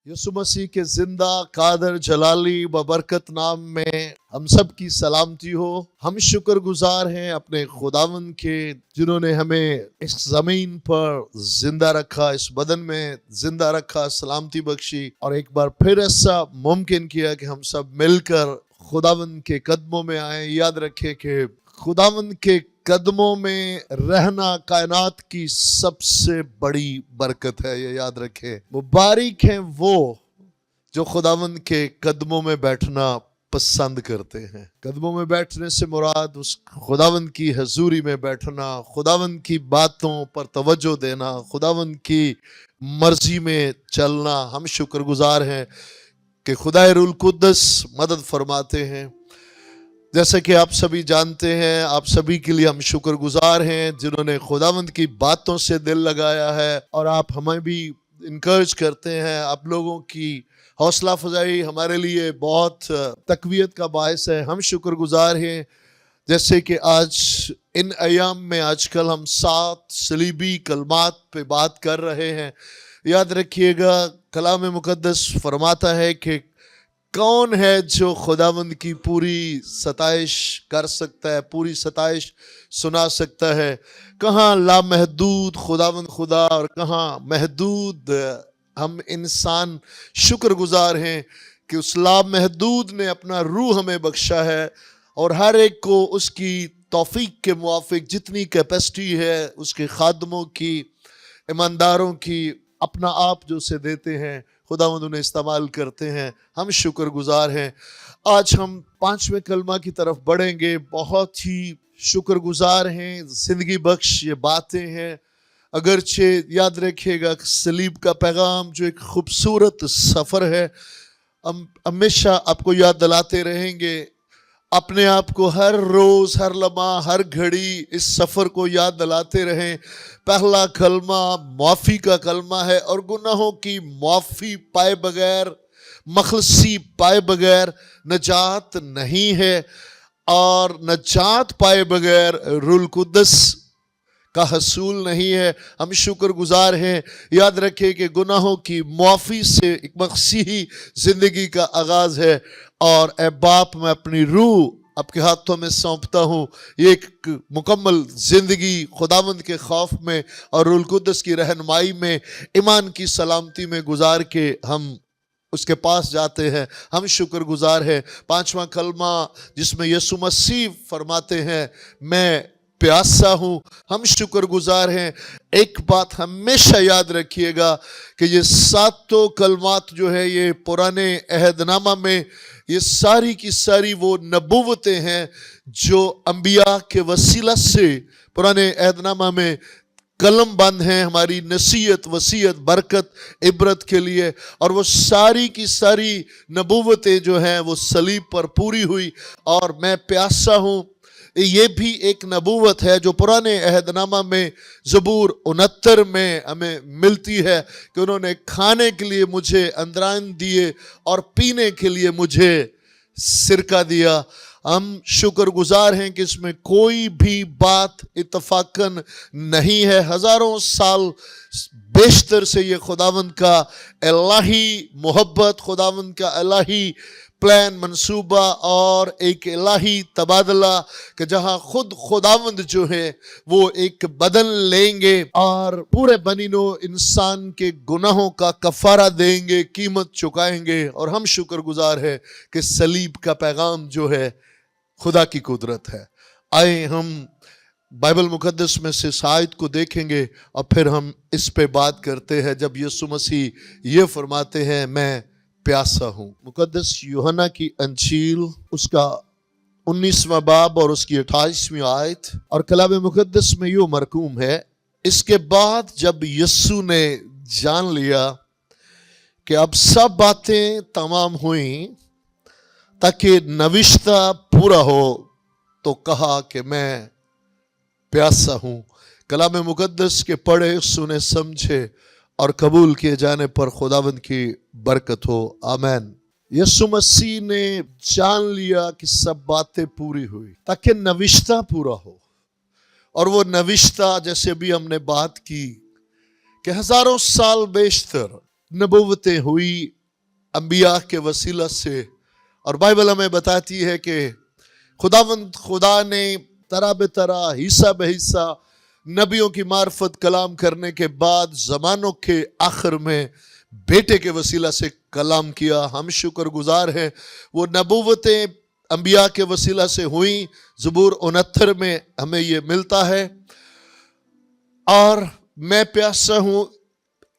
यसु मसीह के जिंदा कादर जलाली बबरकत नाम में हम सब की सलामती हो। हम शुक्रगुजार हैं अपने खुदावंद के जिन्होंने हमें इस जमीन पर जिंदा रखा, इस बदन में जिंदा रखा, सलामती बख्शी और एक बार फिर ऐसा मुमकिन किया कि हम सब मिलकर खुदावंद के कदमों में आए। याद रखें कि खुदावंद के कदमों में रहना कायनात की सबसे बड़ी बरकत है, ये याद रखें। मुबारक हैं वो जो खुदावंद के कदमों में बैठना पसंद करते हैं। कदमों में बैठने से मुराद उस खुदावंद की हजूरी में बैठना, खुदावंद की बातों पर तवज्जो देना, खुदावंद की मर्जी में चलना। हम शुक्रगुजार हैं कि खुदा रूल कुद्दस मदद फरमाते हैं। जैसे कि आप सभी जानते हैं, आप सभी के लिए हम शुक्रगुजार हैं जिन्होंने खुदावंद की बातों से दिल लगाया है और आप हमें भी इनकरेज करते हैं। आप लोगों की हौसला अफजाई हमारे लिए बहुत तकवीत का बायस है। हम शुक्रगुजार हैं जैसे कि आज इन अयाम में आजकल हम 7 सलीबी कलमात पे बात कर रहे हैं। याद रखिएगा, कलाम मुकद्दस फरमाता है कि कौन है जो खुदावंद की पूरी सताइश कर सकता है, पूरी सताइश सुना सकता है। कहाँ लामहदूद खुदावंद खुदा और कहाँ महदूद हम इंसान। शुक्रगुजार हैं कि उस लामहदूद ने अपना रूह हमें बख्शा है और हर एक को उसकी तौफीक के मुआफिक जितनी कैपेसिटी है उसके खादमों की, ईमानदारों की, अपना आप जो उसे देते हैं खुदावंद उन्हें इस्तेमाल करते हैं। हम शुक्रगुजार हैं। आज हम 5वें कलमा की तरफ बढ़ेंगे। बहुत ही शुक्रगुजार हैं, जिंदगी बख्श ये बातें हैं। अगरचे याद रखिएगा सलीब का पैगाम जो एक खूबसूरत सफ़र है, हम हमेशा आपको याद दिलाते रहेंगे। अपने आप को हर रोज़, हर लम्हा, हर घड़ी इस सफ़र को याद दिलाते रहें। पहला कलमा माफ़ी का कलमा है और गुनाहों की माफ़ी पाए बगैर, मखलसी पाए बगैर नजात नहीं है और नजात पाए बगैर रूल कुद्दस का हसूल नहीं है। हम शुक्रगुजार हैं। याद रखें कि गुनाहों की माफ़ी से एक मसीही ज़िंदगी का आगाज़ है और ए बाप, मैं अपनी रूह आपके हाथों में सौंपता हूँ। ये एक मुकम्मल ज़िंदगी खुदावंद के खौफ में और रूल कुद्दस की रहनुमाई में, ईमान की सलामती में गुजार के हम उसके पास जाते हैं। हम शुक्रगुजार हैं। 5वां कलमा जिसमें यीशु मसीह फरमाते हैं, मैं प्यासा हूँ। हम शुक्रगुजार हैं। एक बात हमेशा याद रखिएगा कि ये 7 कलमात जो है ये पुराने अहदनामा में ये सारी की सारी वो नबूवतें हैं जो अंबिया के वसीला से पुराने अहदनामा में कलम बंद हैं हमारी नसीहत, वसीयत, बरकत, इबरत के लिए। और वो सारी की सारी नबूवतें जो हैं वो सलीब पर पूरी हुई। और मैं प्यासा हूँ, ये भी एक नबूवत है जो पुराने अहदनामा में ज़बूर 69 में हमें मिलती है कि उन्होंने खाने के लिए मुझे अंदरान दिए और पीने के लिए मुझे सिरका दिया। हम शुक्रगुजार हैं कि इसमें कोई भी बात इत्तफाकन नहीं है। हज़ारों साल बेशतर से ये खुदावंद का इलाही मोहब्बत, खुदावंद का इलाही प्लान, मंसूबा और एक इलाही तबादला कि जहाँ खुद खुदावंद जो है वो एक बदल लेंगे और पूरे बनीनो इंसान के गुनाहों का कफारा देंगे, कीमत चुकाएंगे। और हम शुक्रगुजार है कि सलीब का पैगाम जो है खुदा की कुदरत है। आए हम बाइबल मुकद्दस में से आयत को देखेंगे और फिर हम इस पे बात करते हैं। जब यीशु मसीह ये फरमाते हैं, मैं प्यासा हूँ। मुकद्दस यूहन्ना की अंजील उसका 19वां बाब और उसकी 28वीं आयत और कलाम मुकद्दस में यूं मरकूम है, इसके बाद जब यीशु ने जान लिया कि अब सब बातें तमाम हुई ताकि नविश्ता पूरा हो, तो कहा कि मैं प्यासा हूँ। कलाम मुकद्दस के पढ़े, सुने, समझे और कबूल किए जाने पर खुदावंद की बरकत हो। आमीन। यीशु मसीह ने जान लिया कि सब बातें पूरी हुई ताकि नविश्ता पूरा हो। और वो नविश्ता जैसे भी हमने बात की कि हजारों साल बेशतर नबूवतें हुई अंबिया के वसीला से, और बाइबल हमें बताती है कि खुदावंद खुदा ने तरह बेतरह हिस्सा बेहिस्सा नबियों की मार्फत कलाम करने के बाद ज़मानों के आखिर में बेटे के वसीला से कलाम किया। हम शुक्रगुजार हैं। वो नबूवतें अंबिया के वसीला से हुई, ज़बूर 69 में हमें ये मिलता है। और मैं प्यासा हूँ,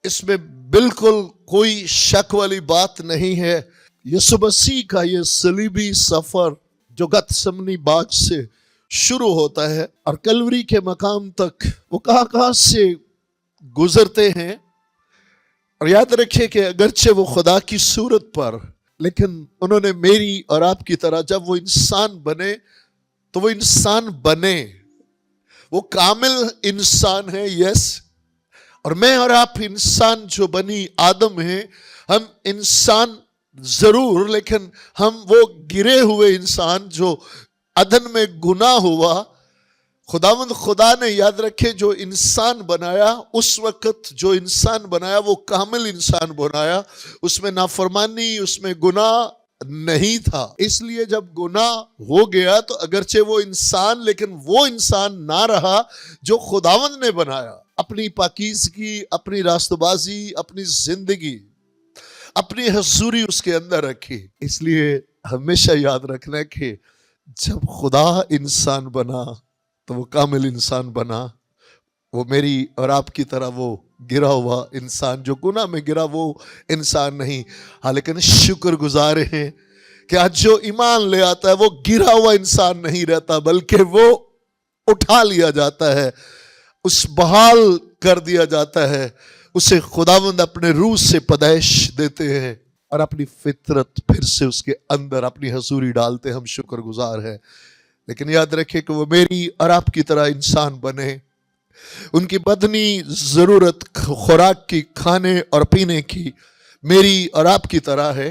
इसमें बिल्कुल कोई शक वाली बात नहीं है। यीशु मसीह का ये सलीबी सफर जो गतसमनी बाग से शुरू होता है और कलवरी के मकाम तक वो कहाँ से गुजरते हैं। और याद रखिए कि अगरचे वो खुदा की सूरत पर, लेकिन उन्होंने मेरी और आपकी तरह जब वो इंसान बने तो वो इंसान बने, वो कामिल इंसान है, यस। और मैं और आप इंसान जो बनी आदम है, हम इंसान जरूर, लेकिन हम वो गिरे हुए इंसान जो अदन में गुनाह हुआ। खुदावंद खुदा ने, याद रखे, जो इंसान बनाया उस वक्त, जो इंसान बनाया वो कामिल इंसान बनाया, उसमें नाफरमानी, उसमें गुनाह नहीं था। इसलिए जब गुनाह हो गया तो अगरचे वो इंसान, लेकिन वो इंसान ना रहा जो खुदावंद ने बनाया। अपनी पाकीज़गी, अपनी रास्तबाजी, अपनी जिंदगी, अपनी हजूरी उसके अंदर रखी। इसलिए हमेशा याद रखना कि जब खुदा इंसान बना तो वो कामिल इंसान बना। वो मेरी और आपकी तरह वो गिरा हुआ इंसान, जो गुनाह में गिरा, वो इंसान नहीं। हाँ, लेकिन शुक्रगुजार हैं कि आज जो ईमान ले आता है वो गिरा हुआ इंसान नहीं रहता, बल्कि वो उठा लिया जाता है, उस बहाल कर दिया जाता है। उसे खुदावंद अपने रूह से पैदाइश देते हैं और अपनी फितरत फिर से उसके अंदर अपनी हजूरी डालते। हम शुक्रगुजार हैं। लेकिन याद रखें कि वो मेरी और आपकी तरह इंसान बने। उनकी बदनी जरूरत खुराक की, खाने और पीने की, मेरी और आपकी तरह है।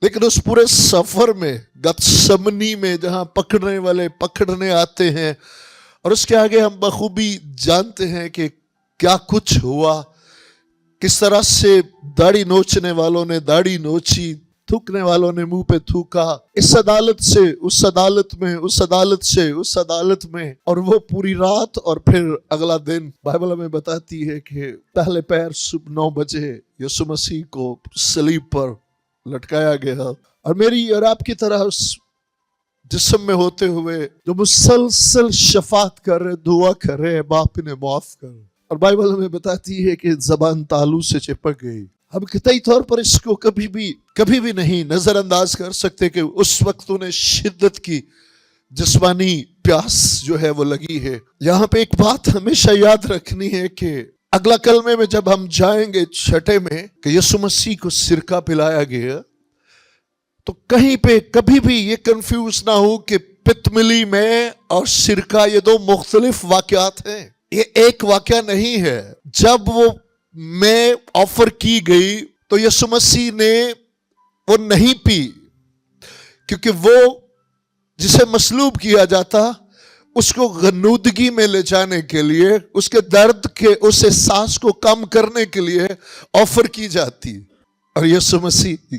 लेकिन उस पूरे सफर में, गतसमनी में, जहां पकड़ने वाले पकड़ने आते हैं, और उसके आगे हम बखूबी जानते हैं कि क्या कुछ हुआ, किस तरह से दाढ़ी नोचने वालों ने दाढ़ी नोची, थूकने वालों ने मुंह पे थूका, इस अदालत से उस अदालत में, उस अदालत से उस अदालत में, और वो पूरी रात और फिर अगला दिन। बाइबल हमें बताती है कि पहले पैर सुबह 9 बजे यीशु मसीह को सलीब पर लटकाया गया। और मेरी और आपकी तरह उस जिस्म में होते हुए जो मुसलसल शफात कर रहे, दुआ कर रहे, बाप ने माफ कर। और बाइबल हमें बताती है कि जबान तालू से चिपक गई। हम कतई तौर पर इसको कभी भी नहीं नजरअंदाज कर सकते कि उस वक्त उन्हें शिद्दत की जिस्मानी प्यास जो है वो लगी है। यहाँ पे एक बात हमेशा याद रखनी है कि अगला कलमे में जब हम जाएंगे छठे में कि यीशु मसीह को सिरका पिलाया गया, तो कहीं पे कभी भी ये कंफ्यूज ना हो कि पितमिली में और सिरका ये दो मुख्तलिफ वाकयात हैं। ये एक वाकया नहीं है। जब वो में ऑफर की गई तो यीशु मसीह ने वो नहीं पी, क्योंकि वो जिसे मसलूब किया जाता उसको गनूदगी में ले जाने के लिए, उसके दर्द के उस एहसास को कम करने के लिए ऑफर की जाती। और यीशु मसीह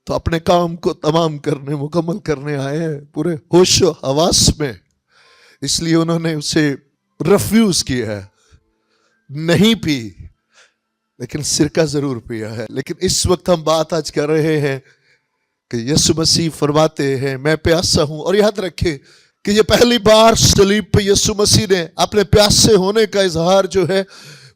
तो अपने काम को तमाम करने, मुकम्मल करने आए हैं पूरे होश व हवास में। इसलिए उन्होंने उसे रिफ्यूज किया है, नहीं पी, लेकिन सिरका जरूर पिया है। लेकिन इस वक्त हम बात आज कर रहे हैं कि यीशु मसीह फरमाते हैं मैं प्यासा हूं। और याद रखें कि ये पहली बार सलीब पे यीशु मसीह ने अपने प्यासे होने का इजहार जो है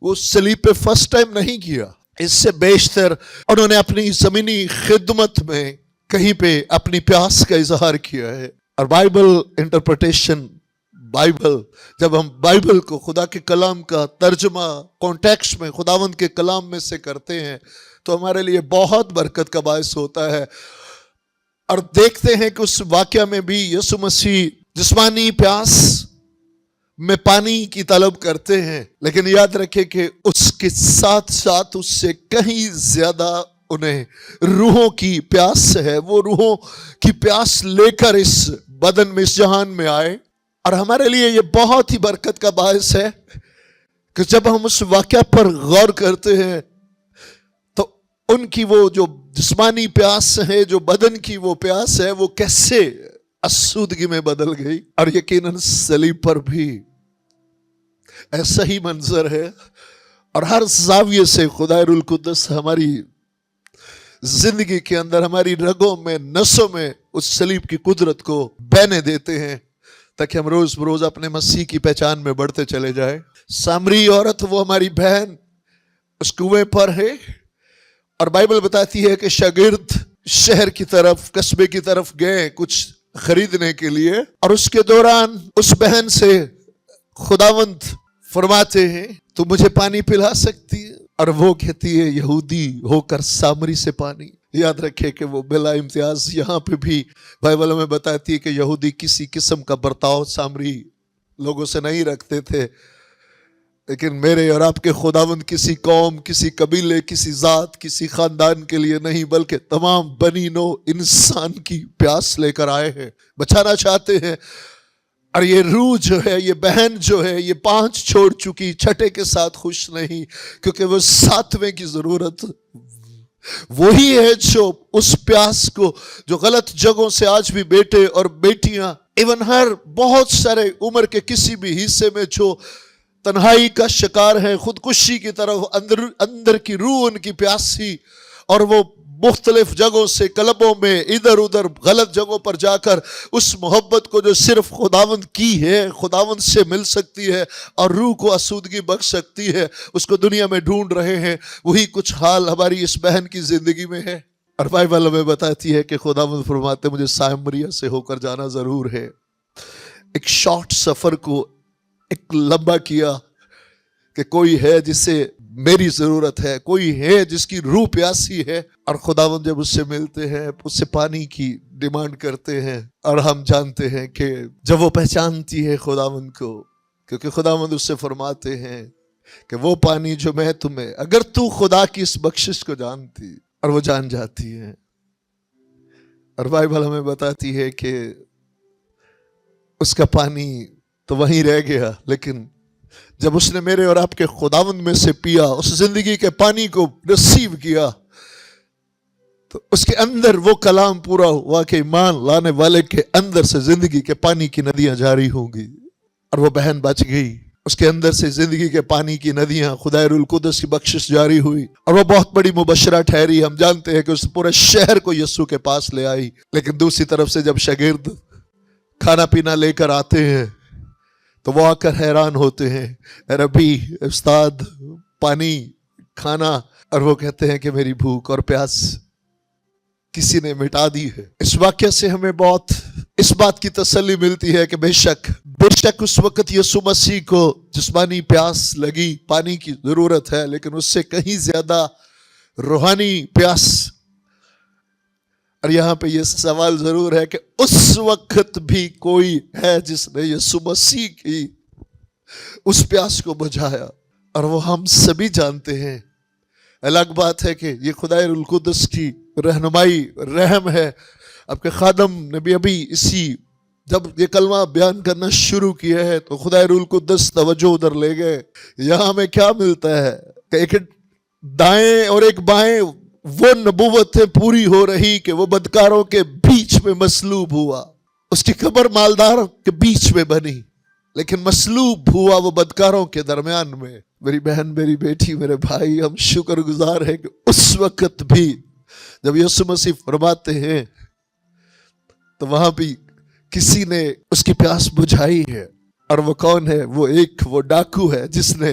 वो सलीब पे फर्स्ट टाइम नहीं किया। इससे बेशतर उन्होंने अपनी जमीनी खिदमत में कहीं पे अपनी प्यास का इजहार किया है। और बाइबल इंटरप्रिटेशन, बाइबल, जब हम बाइबल को, खुदा के कलाम का तर्जुमा कॉन्टेक्स्ट में खुदावंद के कलाम में से करते हैं तो हमारे लिए बहुत बरकत का बायस होता है। और देखते हैं कि उस वाकया में भी यीशु मसीह जिस्मानी प्यास में पानी की तलब करते हैं, लेकिन याद रखें कि उसके साथ साथ उससे कहीं ज्यादा उन्हें रूहों की प्यास है। वो रूहों की प्यास लेकर इस बदन में, इस जहान में आए। और हमारे लिए ये बहुत ही बरकत का बायस है कि जब हम उस वाकया पर गौर करते हैं ان کی وہ جو جسمانی پیاس ہے، جو بدن کی وہ پیاس ہے، وہ کیسے آسودگی میں بدل گئی. اور یقیناً صلیب پر بھی ایسا ہی منظر ہے. اور ہر زاویے سے خدا روح القدس ہماری زندگی کے اندر، ہماری رگوں میں، نسوں میں اس صلیب کی قدرت کو بہنے دیتے ہیں، تاکہ ہم روز بروز اپنے مسیح کی پہچان میں بڑھتے چلے جائیں. سامری عورت، وہ ہماری بہن، اس کنویں پر ہے، اور بائبل بتاتی ہے کہ شاگرد شہر کی طرف، قصبے کی طرف گئے کچھ خریدنے کے لیے، اور اس کے دوران اس بہن سے خداوند فرماتے ہیں تو مجھے پانی پلا سکتی ہے؟ اور وہ کہتی ہے یہودی ہو کر سامری سے پانی. یاد رکھے کہ وہ بلا امتیاز یہاں پہ بھی بائبل میں بتاتی ہے کہ یہودی کسی قسم کا برتاؤ سامری لوگوں سے نہیں رکھتے تھے، لیکن میرے اور آپ کے خداوند کسی قوم، کسی قبیلے، کسی ذات، کسی خاندان کے لیے نہیں، بلکہ تمام بنی نو انسان کی پیاس لے کر آئے ہیں، بچانا چاہتے ہیں. اور یہ روح جو ہے، یہ بہن جو ہے، یہ 5 چھوڑ چکی، چھٹے کے ساتھ خوش نہیں، کیونکہ وہ 7ویں کی ضرورت وہی ہے جو اس پیاس کو، جو غلط جگہوں سے آج بھی بیٹے اور بیٹیاں، ایون ہر بہت سارے عمر کے کسی بھی حصے میں جو تنہائی کا شکار ہے، خودکشی کی طرف اندر کی روح ان کی پیاسی، اور وہ مختلف جگہوں سے کلبوں میں ادھر ادھر غلط جگہوں پر جا کر اس محبت کو جو صرف خداوند کی ہے، خداوند سے مل سکتی ہے اور روح کو آسودگی بخش سکتی ہے، اس کو دنیا میں ڈھونڈ رہے ہیں. وہی کچھ حال ہماری اس بہن کی زندگی میں ہے. اور بائبل ہمیں بتاتی ہے کہ خداوند فرماتے مجھے سامریا سے ہو کر جانا ضرور ہے. ایک شارٹ سفر کو ایک لمبا کیا کہ کوئی ہے جسے میری ضرورت ہے، کوئی ہے جس کی روح پیاسی ہے، اور خداوند جب اس سے ملتے ہیں، اس سے پانی کی ڈیمانڈ کرتے ہیں. اور ہم جانتے ہیں کہ جب وہ پہچانتی ہے خداوند کو، کیونکہ خداوند اس سے فرماتے ہیں کہ وہ پانی جو میں تمہیں، اگر تو خدا کی اس بخشش کو جانتی، اور وہ جان جاتی ہے. اور بائبل ہمیں بتاتی ہے کہ اس کا پانی تو وہیں رہ گیا، لیکن جب اس نے میرے اور آپ کے خداوند میں سے پیا، اس زندگی کے پانی کو ریسیو کیا، تو اس کے اندر وہ کلام پورا ہوا کہ ایمان لانے والے کے اندر سے زندگی کے پانی کی ندیاں جاری ہوں گی. اور وہ بہن بچ گئی، اس کے اندر سے زندگی کے پانی کی ندیاں، خدا روح القدس کی بخشش جاری ہوئی، اور وہ بہت بڑی مبشرہ ٹھہری. ہم جانتے ہیں کہ اس پورے شہر کو یسوع کے پاس لے آئی. لیکن دوسری طرف سے جب شاگرد کھانا پینا لے کر آتے ہیں تو وہ آ کر حیران ہوتے ہیں، اے ربی، استاد، پانی، کھانا، اور وہ کہتے ہیں کہ میری بھوک اور پیاس کسی نے مٹا دی ہے. اس واقعے سے ہمیں بہت اس بات کی تسلی ملتی ہے کہ بے شک اس وقت یسوع مسیح کو جسمانی پیاس لگی، پانی کی ضرورت ہے، لیکن اس سے کہیں زیادہ روحانی پیاس. اور یہاں پہ یہ سوال ضرور ہے کہ اس وقت بھی کوئی ہے جس نے یسوع مسیح کی اس پیاس کو بجھایا، اور وہ ہم سبھی جانتے ہیں. الگ بات ہے کہ یہ خدا روح القدس کی رہنمائی، رحم ہے. آپ کے خادم نے بھی ابھی جب یہ کلمہ بیان کرنا شروع کیا ہے تو خدا روح القدس توجہ ادھر لے گئے. یہاں ہمیں کیا ملتا ہے کہ ایک دائیں اور ایک بائیں وہ نبوتیں پوری ہو رہی کہ وہ بدکاروں کے بیچ میں مصلوب ہوا. اس کی قبر مالدار کے بیچ میں بنی، لیکن مصلوب ہوا وہ بدکاروں کے درمیان میں. میری بہن، میری بیٹی، میرے بھائی، ہم شکر گزار ہیں کہ اس وقت بھی جب یسوع مسیح فرماتے ہیں تو وہاں بھی کسی نے اس کی پیاس بجھائی ہے. اور وہ کون ہے؟ وہ ڈاکو ہے جس نے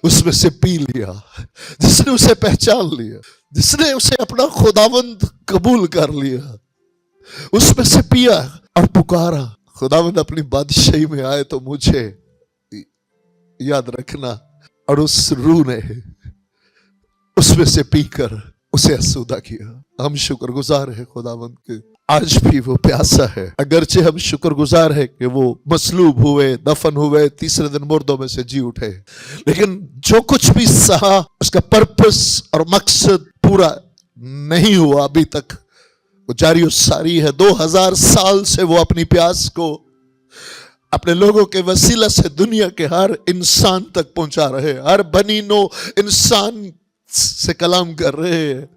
اس میں سے پی لیا، جس نے اسے پہچان لیا، جس نے اسے اپنا خداوند قبول کر لیا. اس میں سے پیا اور پکارا، خداوند اپنی بادشاہی میں آئے تو مجھے یاد رکھنا. اور اس روح نے اس میں سے پی کر اسے آسودہ کیا. ہم شکر گزار ہیں خداوند کے، آج بھی وہ پیاسا ہے. اگرچہ ہم شکر گزار ہیں کہ وہ مصلوب ہوئے، دفن ہوئے، تیسرے دن مردوں میں سے جی اٹھے، لیکن جو کچھ بھی سہا اس کا پرپس اور مقصد پورا نہیں ہوا ابھی تک. وہ جاری و ساری ہے. 2000 سال سے وہ اپنی پیاس کو اپنے لوگوں کے وسیلہ سے دنیا کے ہر انسان تک پہنچا رہے. ہر بنی نو انسان से कलाम कर रहे हैं,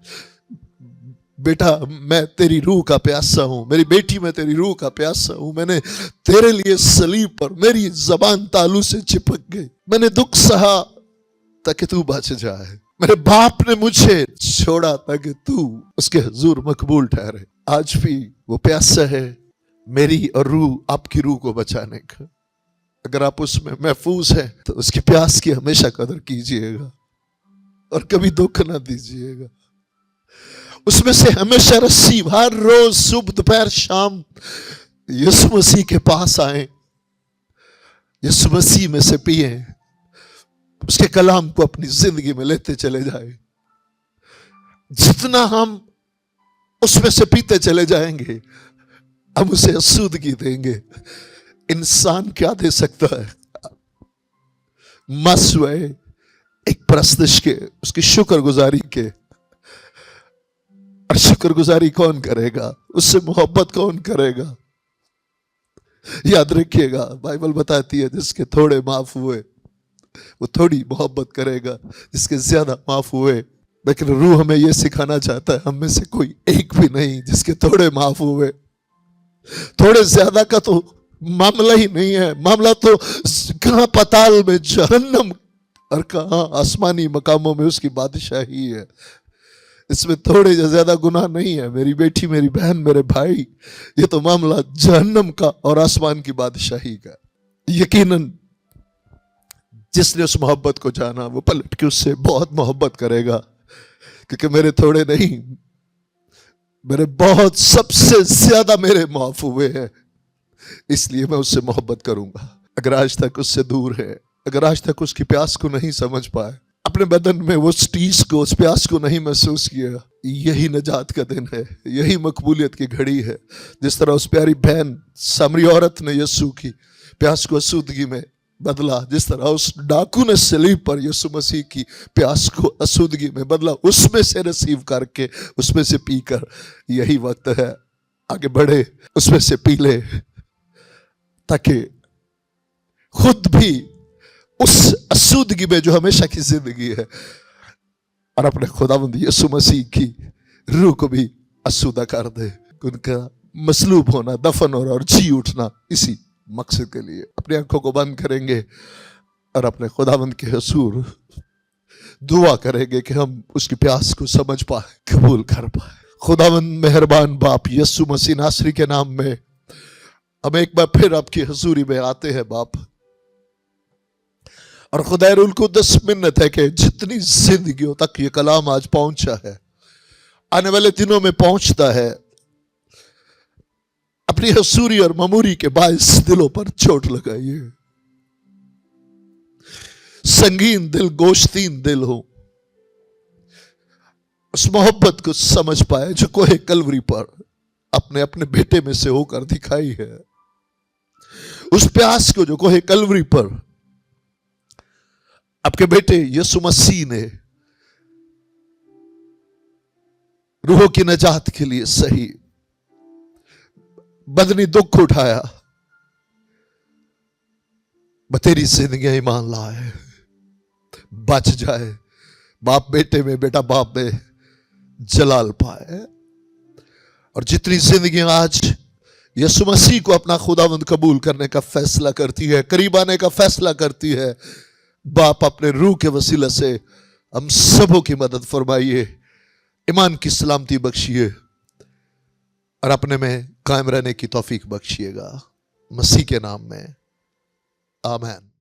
बेटा मैं तेरी रूह का प्यासा हूं, मेरी बेटी मैं तेरी रूह का प्यासा हूं, मैंने तेरे लिए सलीब पर मेरी जबान तालू से चिपक गई, मैंने दुख सहा ताकि तू बच जाए, मेरे बाप ने मुझे छोड़ा ताकि तू उसके हुजूर मकबूल ठहरे। आज भी वो प्यासा है मेरी और रूह आपकी रूह को बचाने का। अगर आप उसमें महफूज हैं तो उसकी प्यास की हमेशा कदर कीजिएगा और कभी दुख ना दीजिएगा। उसमें से हमेशा रसीब, हर रोज सुबह दोपहर शाम यीशु मसीह के पास आए, यीशु मसीह में से पिए, उसके कलाम को अपनी जिंदगी में लेते चले जाए। जितना हम उसमें से पीते चले जाएंगे हम उसे आसूदगी देंगे। इंसान क्या दे सकता है? मसवे एक परस्तिश के, उसकी शुक्रगुजारी के। और शुक्रगुजारी कौन करेगा? उससे मोहब्बत कौन करेगा? याद रखिएगा, बाइबल बताती है जिसके थोड़े माफ हुए वो थोड़ी मोहब्बत करेगा, जिसके ज्यादा माफ हुए। लेकिन रूह हमें यह सिखाना चाहता है, हम में से कोई एक भी नहीं जिसके थोड़े माफ हुए। थोड़े ज्यादा का तो मामला ही नहीं है, मामला तो कहां पाताल में जहन्नम और कहां आसमानी मकामों में उसकी बादशाही है। इसमें थोड़े ज्यादा गुनाह नहीं है मेरी बेटी, मेरी बहन, मेरे भाई, ये तो मामला जहन्नम का और आसमान की बादशाही का। यकीनन जिसने उस मोहब्बत को जाना वो पलट के उससे बहुत मोहब्बत करेगा, क्योंकि मेरे थोड़े नहीं, मेरे बहुत, सबसे ज्यादा मेरे माफ हुए हैं, इसलिए मैं उससे मोहब्बत करूंगा। अगर आज तक उससे दूर है, अगर आज तक उसकी प्यास को नहीं समझ पाए, अपने बदन में वो स्टीज को, उस प्यास को नहीं महसूस किया, यही नजात का दिन है, यही मकबूलियत की घड़ी है। जिस तरह उस प्यारी बहन सामरी औरत ने यीशु की प्यास को असूदगी में बदला, जिस तरह उस डाकू ने सलीब पर यीशु मसीह की प्यास को असूदगी में बदला, उसमें से रिसीव करके, उसमें से पीकर, यही वक्त है आगे बढ़े, उसमें से पी ले, ताकि खुद भी उस असूदगी में जो हमेशा की जिंदगी है और अपने खुदावंद यीशु मसीह की रूह को भी असूदा कर दे। उनका मसलूब होना, दफन होना और जी उठना इसी मकसद के लिए। अपनी आंखों को बंद करेंगे और अपने खुदावंद के हुजूर दुआ करेंगे कि हम उसकी प्यास को समझ पाए, कबूल कर पाए। खुदावंद मेहरबान बाप, यीशु मसीह नासरी के नाम में हम एक बार फिर आपकी हुजूरी में आते हैं बाप, और खुदारुल कुद्दस मिन्नत है कि जितनी जिंदगियों तक ये कलाम आज पहुंचा है, आने वाले दिनों में पहुंचता है, अपनी हसूरी और ममूरी के बायस दिलों पर चोट लगाइए। संगीन दिल, गोश्तीन दिल हो, उस मोहब्बत को समझ पाए जो कोहे कलवरी पर अपने अपने बेटे में से होकर दिखाई है। उस प्यास को जो कोहे कलवरी पर आपके बेटे यीशु मसीह ने रूहों की नजात के लिए सही बदनी दुख उठाया, बतेरी जिंदगी ईमान लाए, बच जाए, बाप बेटे में, बेटा बाप में जलाल पाए। और जितनी जिंदगी आज यीशु मसीह को अपना खुदावंद कबूल करने का फैसला करती है, करीब आने का फैसला करती है, बाप अपने रूह के वसीले से हम सबों की मदद फरमाइए, ईमान की सलामती बख्शिए और अपने में कायम रहने की तौफीक बख्शिएगा, मसीह के नाम में, आमीन।